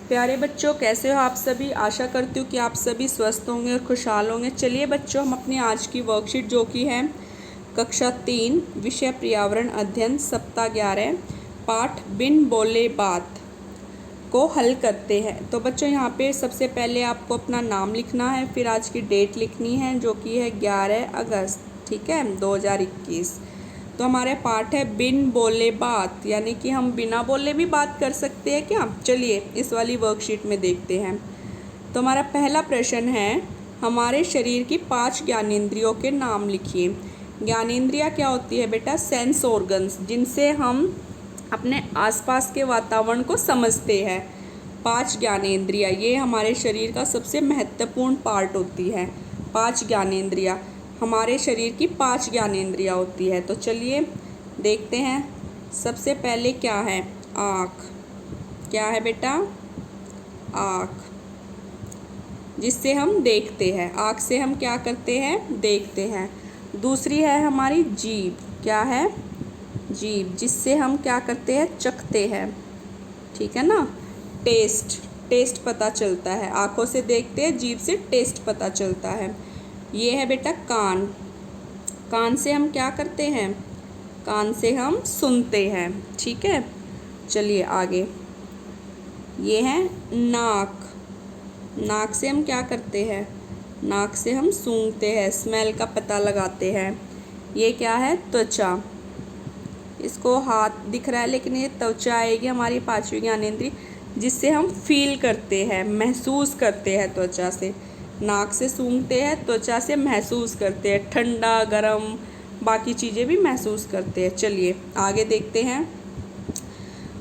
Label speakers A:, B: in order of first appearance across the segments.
A: प्यारे बच्चों, कैसे हो आप सभी। आशा करती हूँ कि आप सभी स्वस्थ होंगे और खुशहाल होंगे। चलिए बच्चों, हम अपनी आज की वर्कशीट जो कि है कक्षा 3 विषय पर्यावरण अध्ययन सप्ताह 11 पाठ बिन बोले बात को हल करते हैं। तो बच्चों, यहाँ पे सबसे पहले आपको अपना नाम लिखना है, फिर आज की डेट लिखनी है जो कि है 11 अगस्त, ठीक है, 2021। तो हमारा पाठ है बिन बोले बात, यानी कि हम बिना बोले भी बात कर सकते हैं क्या। चलिए इस वाली वर्कशीट में देखते हैं। तो हमारा पहला प्रश्न है, हमारे शरीर की 5 ज्ञानेंद्रियों के नाम लिखिए। ज्ञानेंद्रियाँ क्या होती है बेटा? सेंस ऑर्गन्स, जिनसे हम अपने आसपास के वातावरण को समझते हैं। 5 ज्ञानेंद्रियाँ, ये हमारे शरीर का सबसे महत्वपूर्ण पार्ट होती है। 5 ज्ञानेंद्रियाँ, हमारे शरीर की 5 ज्ञानेंद्रियाँ होती है। तो चलिए देखते हैं। सबसे पहले क्या है? आँख। क्या है बेटा? आँख, जिससे हम देखते हैं। आँख से हम क्या करते हैं? देखते हैं। दूसरी है हमारी जीभ। क्या है? जीभ, जिससे हम क्या करते हैं? चखते हैं, ठीक है ना। टेस्ट, टेस्ट पता चलता है। आँखों से देखते हैं, जीभ से टेस्ट पता चलता है। ये है बेटा कान। कान से हम क्या करते हैं? कान से हम सुनते हैं, ठीक है। चलिए आगे। ये है नाक। नाक से हम क्या करते हैं? नाक से हम सूंघते हैं, स्मेल का पता लगाते हैं। ये क्या है? त्वचा। इसको हाथ दिख रहा है, लेकिन ये त्वचा आएगी हमारी 5वीं ज्ञानेंद्रिय, जिससे हम फील करते हैं, महसूस करते हैं त्वचा से। नाक से सूंघते हैं, त्वचा से महसूस करते हैं, ठंडा गरम बाकी चीज़ें भी महसूस करते हैं। चलिए आगे देखते हैं।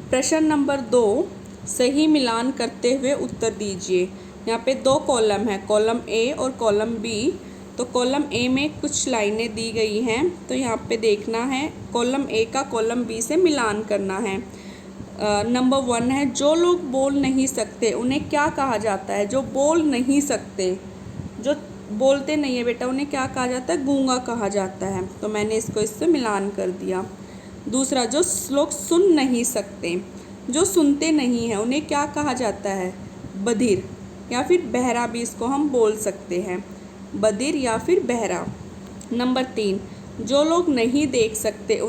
A: प्रश्न नंबर 2, सही मिलान करते हुए उत्तर दीजिए। यहाँ पे 2 कॉलम है, कॉलम ए और कॉलम बी। तो कॉलम ए में कुछ लाइनें दी गई हैं, तो यहाँ पे देखना है कॉलम ए का कॉलम बी से मिलान करना है। नंबर 1 है, जो लोग बोल नहीं सकते उन्हें क्या कहा जाता है? जो बोल नहीं सकते, जो बोलते नहीं है बेटा, उन्हें क्या कहा जाता है? गूंगा कहा जाता है। तो मैंने इसको इससे मिलान कर दिया। दूसरा, जो लोग सुन नहीं सकते, जो सुनते नहीं हैं, उन्हें क्या कहा जाता है? बधिर या फिर बहरा भी इसको हम बोल सकते हैं, बधिर या फिर बहरा। नंबर 3, जो लोग नहीं देख सकते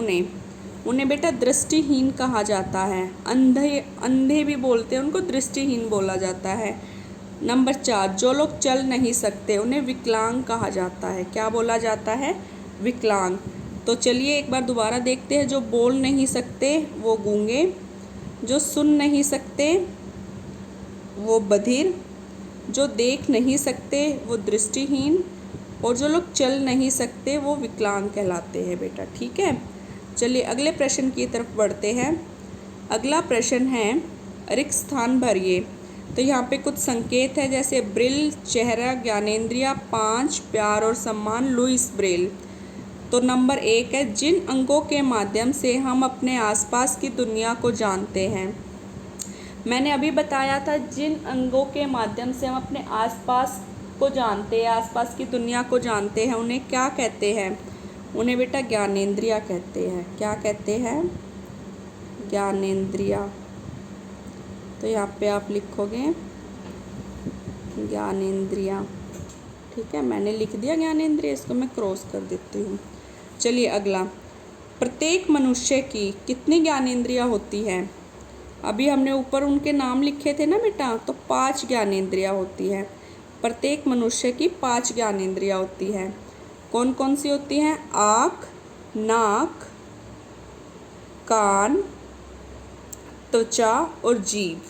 A: उन्हें बेटा दृष्टिहीन कहा जाता है। अंधे भी बोलते हैं, उनको दृष्टिहीन बोला जाता है। नंबर 4, जो लोग चल नहीं सकते उन्हें विकलांग कहा जाता है। क्या बोला जाता है? विकलांग। तो चलिए एक बार दोबारा देखते हैं। जो बोल नहीं सकते वो गूंगे, जो सुन नहीं सकते वो बधिर, जो देख नहीं सकते वो दृष्टिहीन, और जो लोग चल नहीं सकते वो विकलांग कहलाते हैं बेटा, ठीक है। चलिए अगले प्रश्न की तरफ बढ़ते हैं। अगला प्रश्न है, रिक्त स्थान भरिए। तो यहाँ पे कुछ संकेत है, जैसे ब्रेल, चेहरा, ज्ञानेंद्रिया, 5, प्यार और सम्मान, लुईस ब्रेल। तो नंबर 1 है, जिन अंगों के माध्यम से हम अपने आसपास की दुनिया को जानते हैं। मैंने अभी बताया था, जिन अंगों के माध्यम से हम अपने आसपास को जानते हैं, आसपास की दुनिया को जानते हैं, उन्हें क्या कहते हैं? उन्हें बेटा ज्ञानेंद्रिया कहते हैं। क्या कहते हैं? ज्ञानेंद्रिया। तो यहाँ पे आप लिखोगे ज्ञानेंद्रिया, ठीक है। मैंने लिख दिया ज्ञानेंद्रिय, इसको मैं क्रॉस कर देती हूँ। चलिए अगला, प्रत्येक मनुष्य की कितनी ज्ञानेंद्रियाँ होती हैं? अभी हमने ऊपर उनके नाम लिखे थे ना बेटा, तो 5 ज्ञानेंद्रियाँ होती हैं। प्रत्येक मनुष्य की 5 ज्ञानेंद्रियाँ होती हैं। कौन कौन सी होती हैं? आँख, नाक, कान, त्वचा और जीभ,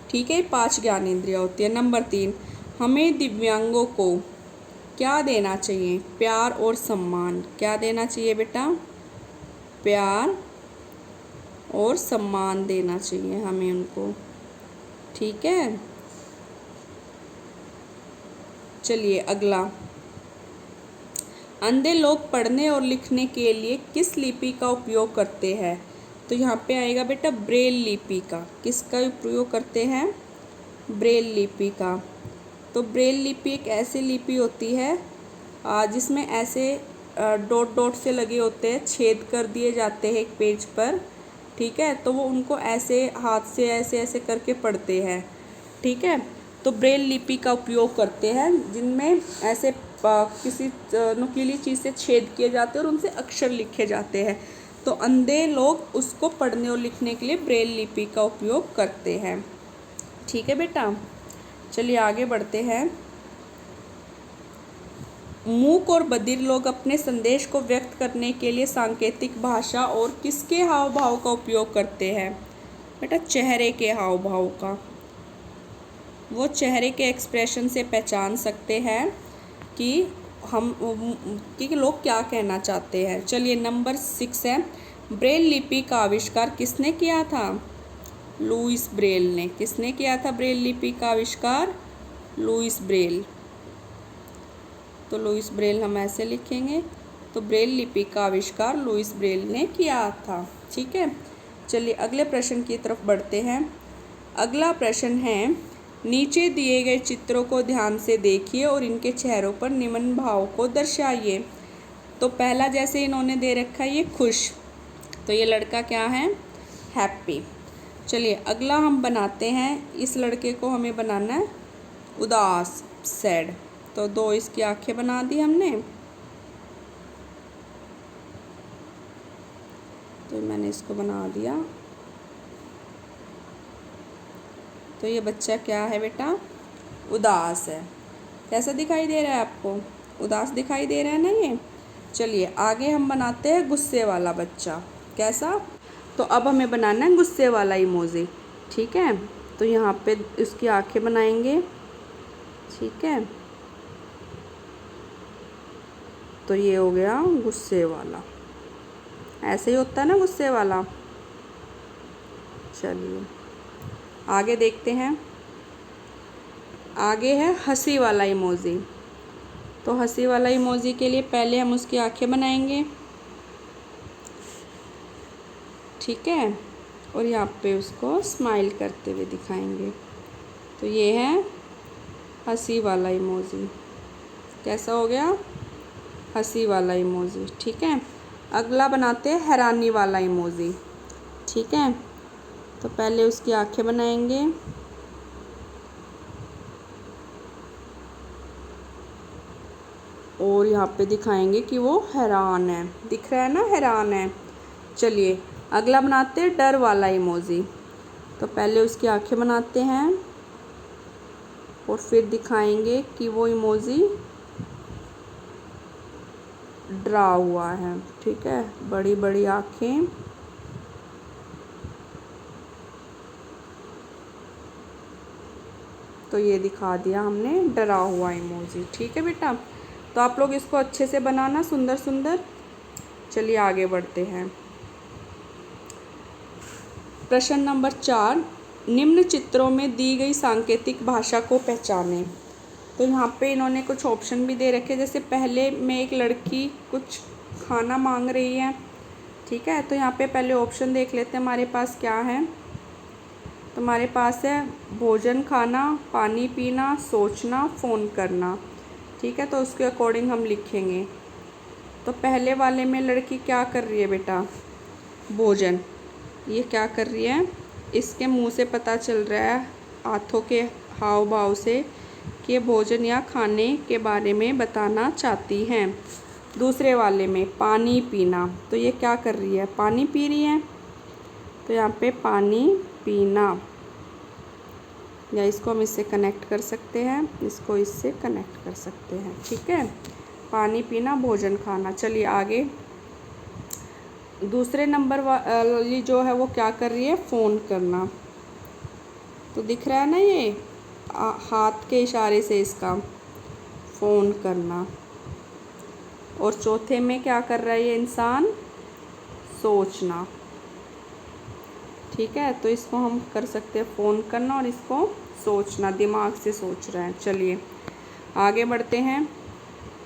A: ठीक है। 5 ज्ञानेंद्रियाँ होती है। नंबर 3, हमें दिव्यांगों को क्या देना चाहिए? प्यार और सम्मान। क्या देना चाहिए बेटा? प्यार और सम्मान देना चाहिए हमें उनको, ठीक है। चलिए अगला, अंधे लोग पढ़ने और लिखने के लिए किस लिपि का उपयोग करते हैं? तो यहाँ पे आएगा बेटा ब्रेल लिपि का। किसका उपयोग करते हैं? ब्रेल लिपि का। तो ब्रेल लिपि एक ऐसी लिपि होती है जिसमें ऐसे डॉट डॉट से लगे होते हैं, छेद कर दिए जाते हैं एक पेज पर, ठीक है। तो वो उनको ऐसे हाथ से ऐसे ऐसे करके पढ़ते हैं। ठीक है। तो ब्रेल लिपि का उपयोग करते हैं जिनमें ऐसे किसी नुकीली चीज़ से छेद किए जाते हैं और उनसे अक्षर लिखे जाते हैं। तो अंधे लोग उसको पढ़ने और लिखने के लिए ब्रेल लिपि का उपयोग करते हैं। ठीक है बेटा, चलिए आगे बढ़ते हैं। मूक और बधिर लोग अपने संदेश को व्यक्त करने के लिए सांकेतिक भाषा और किसके हाव भाव का उपयोग करते हैं? बेटा चेहरे के हाव भाव का। वो चेहरे के एक्सप्रेशन से पहचान सकते हैं कि लोग क्या कहना चाहते हैं। चलिए नंबर 6 है, ब्रेल लिपि का आविष्कार किसने किया था? लुईस ब्रेल ने। किसने किया था ब्रेल लिपि का आविष्कार? Louis Braille. तो लुईस ब्रेल हम ऐसे लिखेंगे। तो ब्रेल लिपि का आविष्कार लुईस ब्रेल ने किया था। ठीक है, चलिए अगले प्रश्न की तरफ बढ़ते हैं। अगला प्रश्न है, नीचे दिए गए चित्रों को ध्यान से देखिए और इनके चेहरों पर निम्न भाव को दर्शाइए। तो पहला जैसे इन्होंने दे रखा है ये खुश, तो ये लड़का क्या है? हैप्पी। चलिए अगला हम बनाते हैं, इस लड़के को हमें बनाना है उदास, सैड। तो 2 इसकी आंखें बना दी हमने। तो मैंने इसको बना दिया। तो ये बच्चा क्या है बेटा? उदास है। कैसा दिखाई दे रहा है आपको? उदास दिखाई दे रहा है ना ये। चलिए आगे हम बनाते हैं गुस्से वाला बच्चा। कैसा? तो अब हमें बनाना है गुस्से वाला इमोजी। ठीक है, तो यहाँ पे इसकी आंखें बनाएंगे। ठीक है, तो ये हो गया गुस्से वाला। ऐसे ही होता है ना गुस्से वाला। चलिए आगे देखते हैं। आगे है हंसी वाला इमोजी। तो हंसी वाला इमोजी के लिए पहले हम उसकी आंखें बनाएंगे। ठीक है, और यहाँ पे उसको स्माइल करते हुए दिखाएंगे। तो ये है हंसी वाला इमोजी। कैसा हो गया? हंसी वाला इमोजी। ठीक है, अगला बनाते हैं हैरानी वाला इमोजी। ठीक है, तो पहले उसकी आंखें बनाएंगे। और यहाँ पे दिखाएंगे कि वो हैरान है। दिख रहा है ना, हैरान है। चलिए अगला बनाते हैं डर वाला इमोजी। तो पहले उसकी आंखें बनाते हैं और फिर दिखाएंगे कि वो इमोजी डरा हुआ है। ठीक है, बड़ी बड़ी आंखें। तो ये दिखा दिया हमने डरा हुआ इमोजी। ठीक है बेटा, तो आप लोग इसको अच्छे से बनाना, सुंदर सुंदर। चलिए आगे बढ़ते हैं। प्रश्न नंबर 4, निम्न चित्रों में दी गई सांकेतिक भाषा को पहचानें। तो यहाँ पे इन्होंने कुछ ऑप्शन भी दे रखे, जैसे पहले में एक लड़की कुछ खाना मांग रही है। ठीक है, तो यहाँ पे पहले ऑप्शन देख लेते हैं हमारे पास क्या है। तो हमारे पास है भोजन खाना, पानी पीना, सोचना, फ़ोन करना। ठीक है, तो उसके अकॉर्डिंग हम लिखेंगे। तो पहले वाले में लड़की क्या कर रही है बेटा? भोजन। ये क्या कर रही है? इसके मुंह से पता चल रहा है, हाथों के हाव भाव से, कि भोजन या खाने के बारे में बताना चाहती हैं। दूसरे वाले में पानी पीना, तो ये क्या कर रही है? पानी पी रही है। तो यहाँ पे पानी पीना, या इसको हम इससे कनेक्ट कर सकते हैं, इसको इससे कनेक्ट कर सकते हैं। ठीक है, पानी पीना, भोजन खाना। चलिए आगे। दूसरे नंबर वाली जो है वो क्या कर रही है? फ़ोन करना। तो दिख रहा है ना ये हाथ के इशारे से इसका फ़ोन करना। और चौथे में क्या कर रहा है ये इंसान? सोचना। ठीक है, तो इसको हम कर सकते हैं फ़ोन करना और इसको सोचना, दिमाग से सोच रहे हैं। चलिए आगे बढ़ते हैं।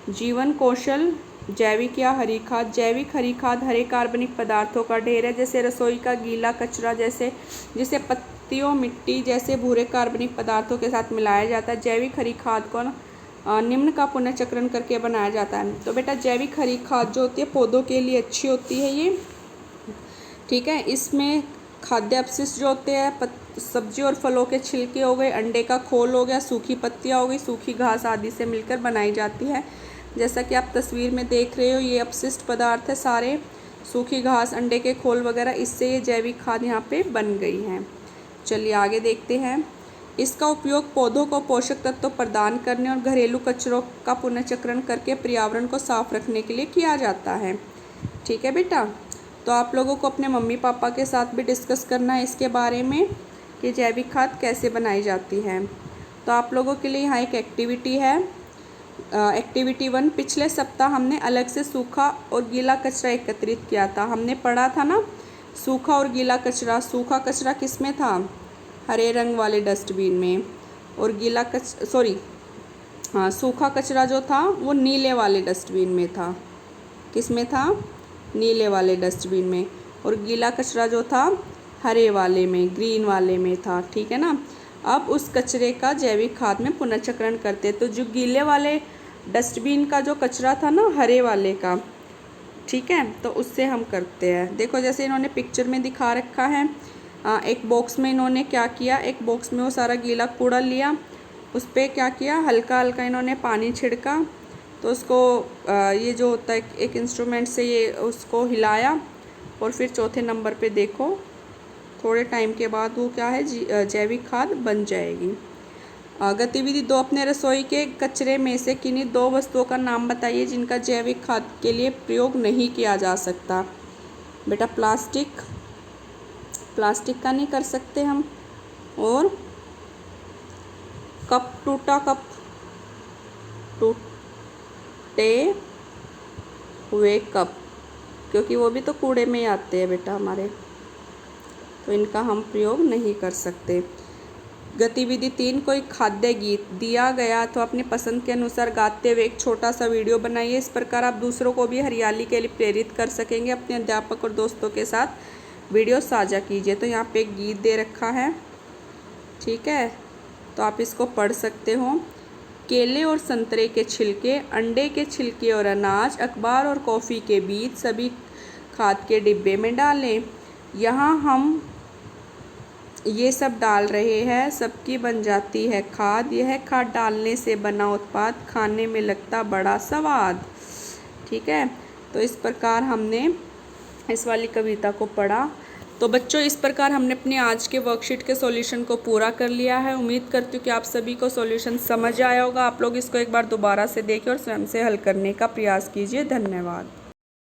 A: जीवन कौशल, जैविक या हरी खाद। जैविक हरी खाद हरे कार्बनिक पदार्थों का ढेर है, जैसे रसोई का गीला कचरा, जिसे पत्तियों, मिट्टी जैसे भूरे कार्बनिक पदार्थों के साथ मिलाया जाता है। जैविक हरी खाद को निम्न का पुनर्चक्रण करके बनाया जाता है। तो बेटा जैविक हरी खाद जो होती है पौधों के लिए अच्छी होती है ये। ठीक है, इसमें खाद्य अपशिष्ट जो होते हैं सब्जी और फलों के छिलके हो गए, अंडे का खोल हो गया, सूखी पत्तियाँ हो गई, सूखी घास आदि से मिलकर बनाई जाती है। जैसा कि आप तस्वीर में देख रहे हो, ये अपशिष्ट पदार्थ है सारे, सूखी घास, अंडे के खोल वगैरह, इससे ये जैविक खाद यहाँ पे बन गई हैं। चलिए आगे देखते हैं। इसका उपयोग पौधों को पोषक तत्व प्रदान करने और घरेलू कचरों का पुनर्चक्रण करके पर्यावरण को साफ रखने के लिए किया जाता है। ठीक है बेटा, तो आप लोगों को अपने मम्मी पापा के साथ भी डिस्कस करना है इसके बारे में कि जैविक खाद कैसे बनाई जाती है। तो आप लोगों के लिए यहाँ एक एक्टिविटी है, एक्टिविटी 1। पिछले सप्ताह हमने अलग से सूखा और गीला कचरा एकत्रित किया था। हमने पढ़ा था ना सूखा और गीला कचरा। सूखा कचरा किस में था? हरे रंग वाले डस्टबिन में, और गीला सूखा कचरा जो था वो नीले वाले डस्टबिन में था। किस में था? नीले वाले डस्टबिन में। और गीला कचरा जो था हरे वाले में, ग्रीन वाले में था। ठीक है ना। अब उस कचरे का जैविक खाद में पुनर्चक्रण करते। तो जो गीले वाले डस्टबिन का जो कचरा था ना हरे वाले का, ठीक है, तो उससे हम करते हैं। देखो जैसे इन्होंने पिक्चर में दिखा रखा है, एक बॉक्स में इन्होंने क्या किया, एक बॉक्स में वो सारा गीला कूड़ा लिया, उस पर क्या किया, हल्का हल्का इन्होंने पानी छिड़का, तो उसको ये जो होता है एक इंस्ट्रूमेंट से ये उसको हिलाया, और फिर चौथे नंबर पे देखो थोड़े टाइम के बाद वो क्या है, जैविक खाद बन जाएगी। गतिविधि 2, अपने रसोई के कचरे में से किन्हीं 2 वस्तुओं का नाम बताइए जिनका जैविक खाद के लिए प्रयोग नहीं किया जा सकता। बेटा प्लास्टिक का नहीं कर सकते हम, और कप, टूटे हुए कप, क्योंकि वो भी तो कूड़े में ही आते हैं बेटा हमारे, तो इनका हम प्रयोग नहीं कर सकते। गतिविधि 3, कोई खाद्य गीत दिया गया तो अपनी पसंद के अनुसार गाते हुए एक छोटा सा वीडियो बनाइए। इस प्रकार आप दूसरों को भी हरियाली के लिए प्रेरित कर सकेंगे। अपने अध्यापक और दोस्तों के साथ वीडियो साझा कीजिए। तो यहाँ पे एक गीत दे रखा है, ठीक है, तो आप इसको पढ़ सकते हो। केले और संतरे के छिलके, अंडे के छिलके और अनाज, अखबार और कॉफ़ी के बीज सभी खाद के डिब्बे में डालें। यहाँ हम ये सब डाल रहे हैं, सबकी बन जाती है खाद। यह खाद डालने से बना उत्पाद खाने में लगता बड़ा स्वाद। ठीक है, तो इस प्रकार हमने इस वाली कविता को पढ़ा। तो बच्चों इस प्रकार हमने अपने आज के वर्कशीट के सॉल्यूशन को पूरा कर लिया है। उम्मीद करती हूँ कि आप सभी को सॉल्यूशन समझ आया होगा। आप लोग इसको एक बार दोबारा से देखें और स्वयं से हल करने का प्रयास कीजिए। धन्यवाद।